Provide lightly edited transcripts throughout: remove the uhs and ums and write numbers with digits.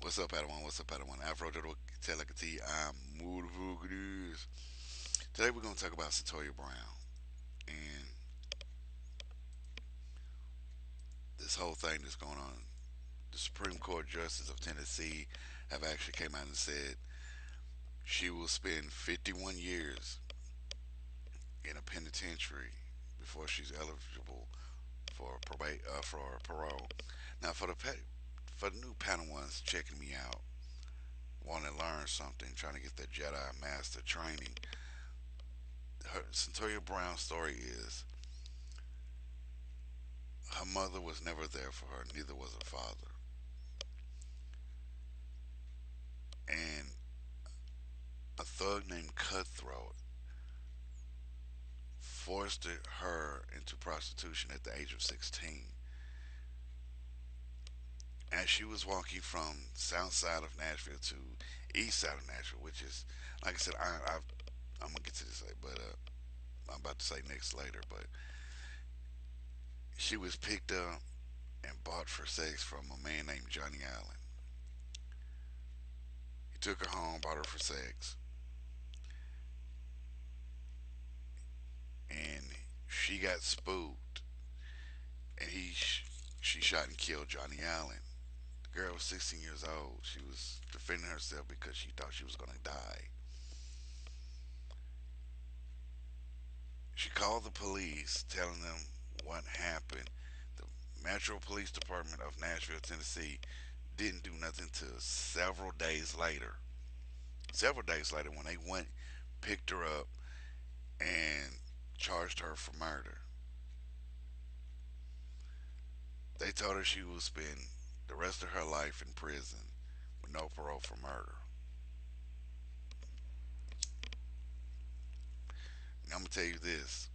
What's up, Padawan? What's up, Padawan? Afro Dodo Telecati. I'm Mood News. Today we're going to talk about Cyntoia Brown and this whole thing that's going on. The Supreme Court Justice of Tennessee have actually came out and said she will spend 51 years in a penitentiary before she's eligible for parole. Now, for the new Padawans checking me out, want to learn something, trying to get the Jedi Master training. Cyntoia Brown's story is her mother was never there for her, neither was her father. And a thug named Cutthroat forced her into prostitution at the age of 16. As she was walking from south side of Nashville to east side of Nashville, which is, like I said, I'm gonna get to this later, but I'm about to say next later. But she was picked up and bought for sex from a man named Johnny Allen. He took her home, bought her for sex, and she got spooked, and she shot and killed Johnny Allen. The girl was 16 years old. She was defending herself because she thought she was going to die. She called the police, telling them what happened. The Metro Police Department of Nashville, Tennessee, didn't do nothing till several days later. Several days later, when they went, picked her up, and charged her for murder. They told her she would spend the rest of her life in prison with no parole for murder. And I'm gonna tell you this: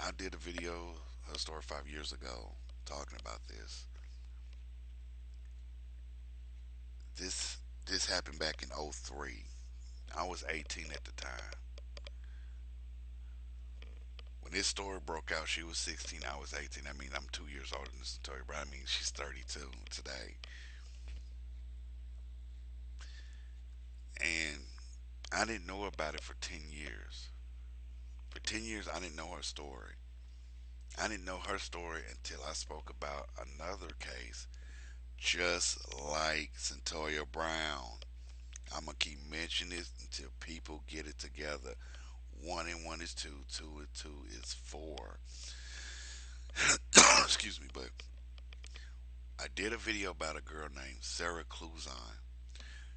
I did a video, her story 5 years ago, talking about this. This happened back in '03. I was 18 at the time. When this story broke out, she was 16. I was 18. I mean, I'm 2 years older than this story, but I mean, she's 32 today. And I didn't know about it for 10 years. For 10 years, I didn't know her story. I didn't know her story until I spoke about another case, just like Cyntoia Brown. I'm gonna keep mentioning this until people get it together. One and one is two, two and two is four. Excuse me, but I did a video about a girl named Sarah Cluzon.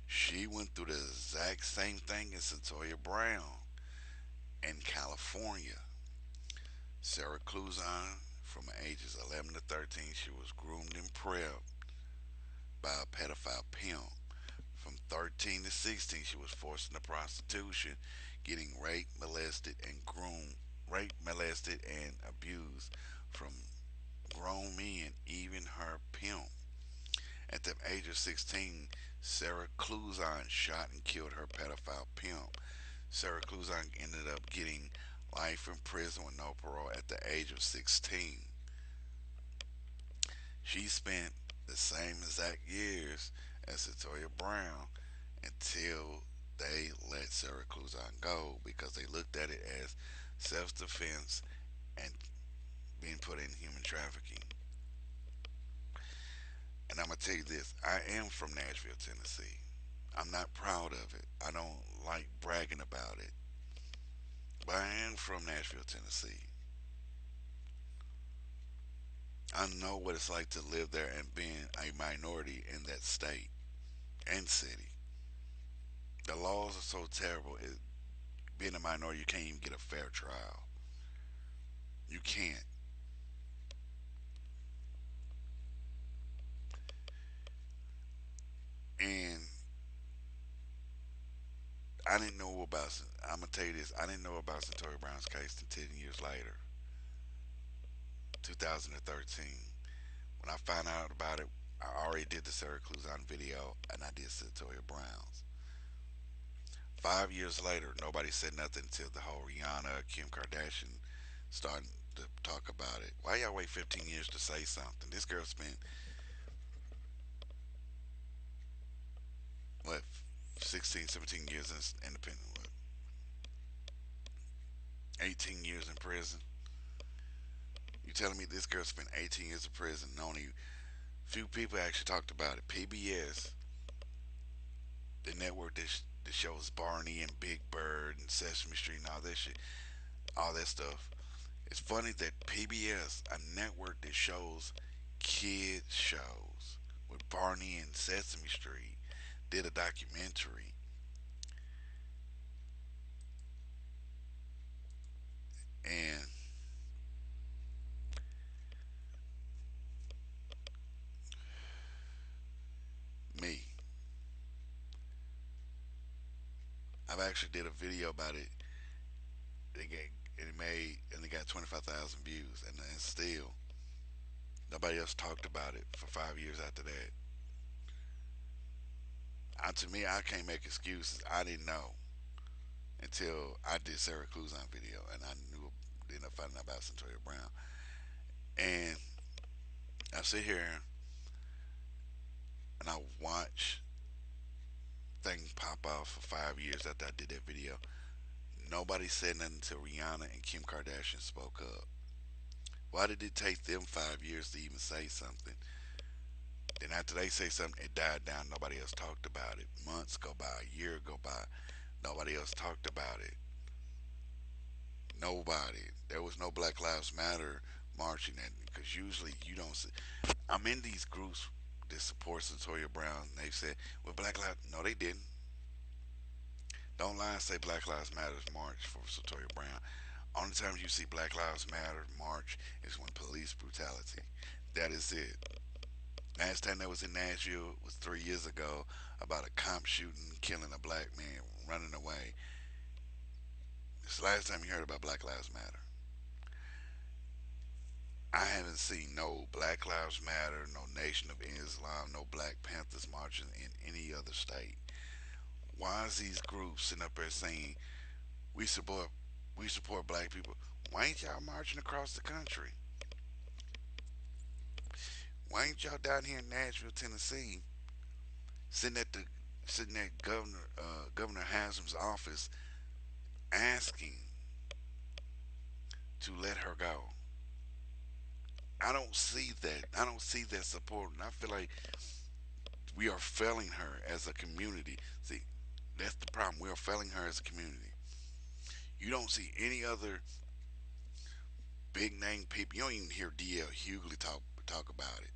She went through the exact same thing as Cyntoia Brown in California. Sarah Cluzon, from ages 11 to 13, she was groomed and prepped by a pedophile pimp. From 13 to 16, she was forced into prostitution, getting raped, molested, and abused from grown men, even her pimp. At the age of 16, Sarah Cluzon shot and killed her pedophile pimp. Sarah Cluzon ended up getting life in prison with no parole at the age of 16. She spent the same exact years as Cyntoia Brown until they let Sarah Cluzon go because they looked at it as self defense and being put in human trafficking. And I'm going to tell you this: I am from Nashville, Tennessee. I'm not proud of it. I don't like bragging about it. But I am from Nashville, Tennessee. I know what it's like to live there and being a minority in that state and city. The laws are so terrible. Being a minority, you can't even get a fair trial. You can't. And I didn't know about. I'm gonna tell you this. I didn't know about Cyntoia Brown's case until 10 years later, 2013. When I found out about it, I already did the Sarah Cluzon video and I did Cyntoia Brown's. 5 years later, nobody said nothing until the whole Rihanna Kim Kardashian starting to talk about it. Why y'all wait 15 years to say something? This girl spent 16, 17 years in independent, what, 18 years in prison. You telling me this girl spent 18 years in prison and only few people actually talked about it? PBS, the network that shows Barney and Big Bird and Sesame Street and all that stuff. It's funny that PBS, a network that shows kids shows with Barney and Sesame Street, did a documentary. And me, I've actually did a video about it. It got 25,000 views, and still nobody else talked about it for 5 years after that. To me, I can't make excuses. I didn't know until I did Sarah Cluzon video, and I knew ended up finding out about Cyntoia Brown. And I sit here and I watch things pop off for 5 years after I did that video. Nobody said nothing until Rihanna and Kim Kardashian spoke up. Why did it take them 5 years to even say something? Then after they say something, it died down. Nobody else talked about it. Months go by, a year go by. Nobody else talked about it. Nobody. There was no Black Lives Matter marching, and because usually you don't see. I'm in these groups that support Cyntoia Brown. And they said, "Well, Black Lives." No, they didn't. Don't lie and say Black Lives Matter march for Cyntoia Brown. Only time you see Black Lives Matter march is when police brutality. That is it. Last time that was in Nashville was 3 years ago about a cop shooting, killing a black man, running away. It's the last time you heard about Black Lives Matter. I haven't seen no Black Lives Matter, no Nation of Islam, no Black Panthers marching in any other state. Why is these groups sitting up there saying we support we support black people? Why ain't y'all marching across the country? Why ain't y'all down here in Nashville, Tennessee, sitting at the sitting at Governor Haslam's office asking to let her go? I don't see that. I don't see that support, and I feel like we are failing her as a community. See, that's the problem. We are failing her as a community. You don't see any other big name people. You don't even hear DL Hughley talk about it.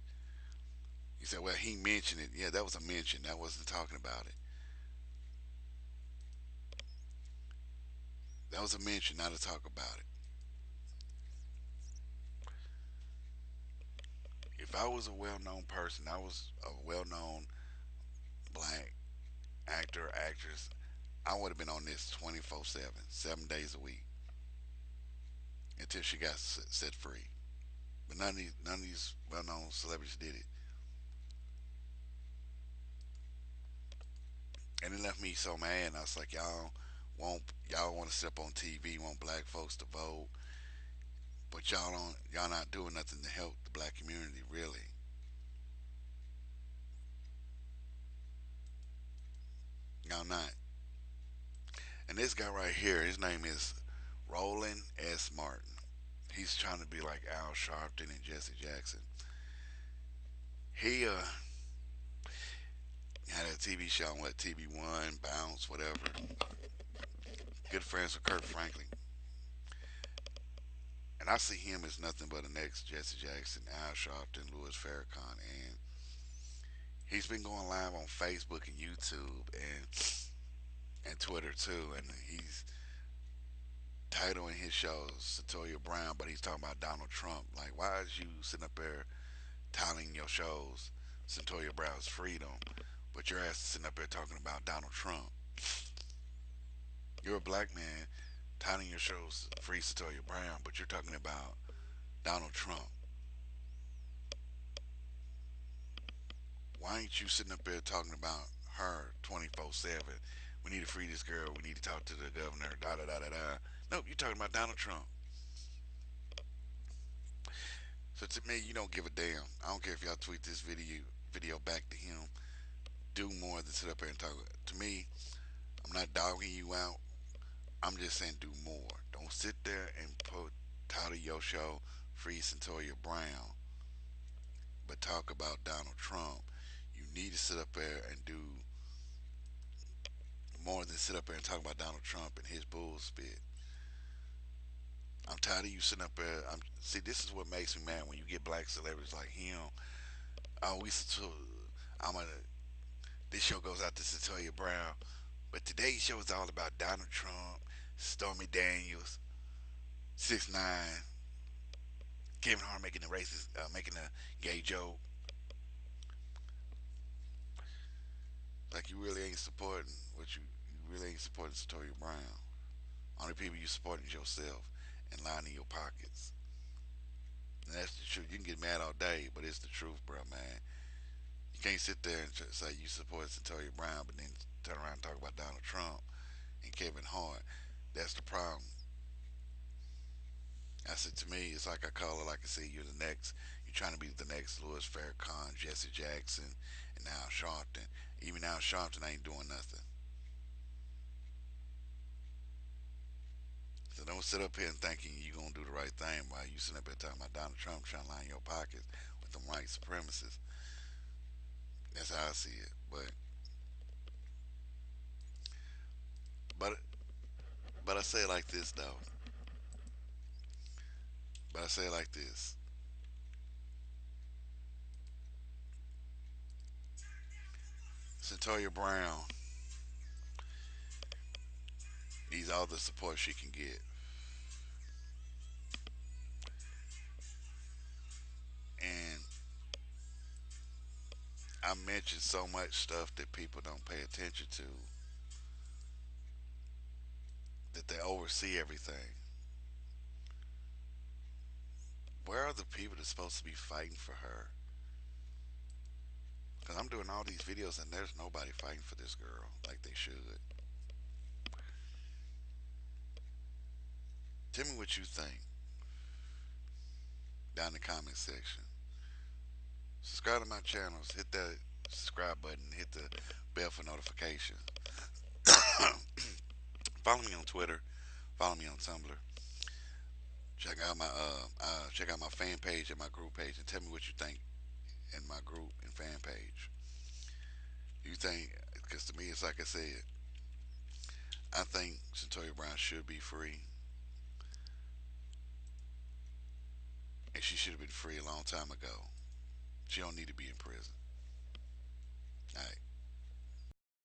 You said, well, he mentioned it. Yeah, that was a mention. That wasn't talking about it. That was a mention, not to talk about it. If I was a well-known person, I was a well-known black actor, actress, I would have been on this 24/7, 7 days a week until she got set free. But none of these well-known celebrities did it, and it left me so mad. And I was like, y'all want to sit up on TV, want black folks to vote, but y'all not doing nothing to help the black community really. Y'all not. And this guy right here, his name is Roland S. Martin. He's trying to be like Al Sharpton and Jesse Jackson. He had a TV show on what TV1, Bounce, whatever. Good friends with Kurt Franklin. And I see him as nothing but the next Jesse Jackson, Al Sharpton, Louis Farrakhan, and he's been going live on Facebook and YouTube and Twitter too, and he's titling his shows Cyntoia Brown, but he's talking about Donald Trump. Like, why is you sitting up there titling your shows Cyntoia Brown's freedom, but your ass is sitting up there talking about Donald Trump? You're a black man titling your shows Free Cyntoia Brown, but you're talking about Donald Trump. Why ain't you sitting up there talking about her 24/7? We need to free this girl. We need to talk to the governor. Da da da da da. Nope, you're talking about Donald Trump. So to me, you don't give a damn. I don't care if y'all tweet this video back to him. do more than sit up here and talk. To me, I'm not dogging you out. I'm just saying do more. Don't sit there and put title your show Free Cyntoia Brown, but talk about Donald Trump. You need to sit up there and do more than sit up there and talk about Donald Trump and his bull spit. I'm tired of you sitting up there. See, this is what makes me mad when you get black celebrities like him. Oh, I'm gonna. This show goes out to Cyntoia Brown, but today's show is all about Donald Trump, Stormy Daniels, 6ix9ine, Kevin Hart making the racist, making a gay joke. Like you really ain't supporting what you really ain't supporting Cyntoia Brown. Only people you supporting is yourself and lining your pockets. And that's the truth. You can get mad all day, but it's the truth, bro, man. You can't sit there and say you support Cyntoia Brown, but then turn around and talk about Donald Trump and Kevin Hart. That's the problem. I said to me, it's like I call it like I say, you're the next. You're trying to be the next Louis Farrakhan, Jesse Jackson, and now Sharpton. Even now Sharpton ain't doing nothing. So don't sit up here and thinking you're gonna do the right thing while you sitting up here talking about Donald Trump trying to line your pockets with them white supremacists. That's how I see it. But but I say it like this though. But I say it like this. Cyntoia Brown needs all the support she can get. And I mentioned so much stuff that people don't pay attention to, that they oversee everything. Where are the people that's supposed to be fighting for her? Because I'm doing all these videos and there's nobody fighting for this girl like they should. Tell me what you think down in the comment section. Subscribe to my channels. Hit that subscribe button. Hit the bell for notifications. Follow me on Twitter. Follow me on Tumblr. Check out my fan page and my group page, and tell me what you think in my group and fan page. You think? Because to me, it's like I said. I think Cyntoia Brown should be free, and she should have been free a long time ago. She don't need to be in prison.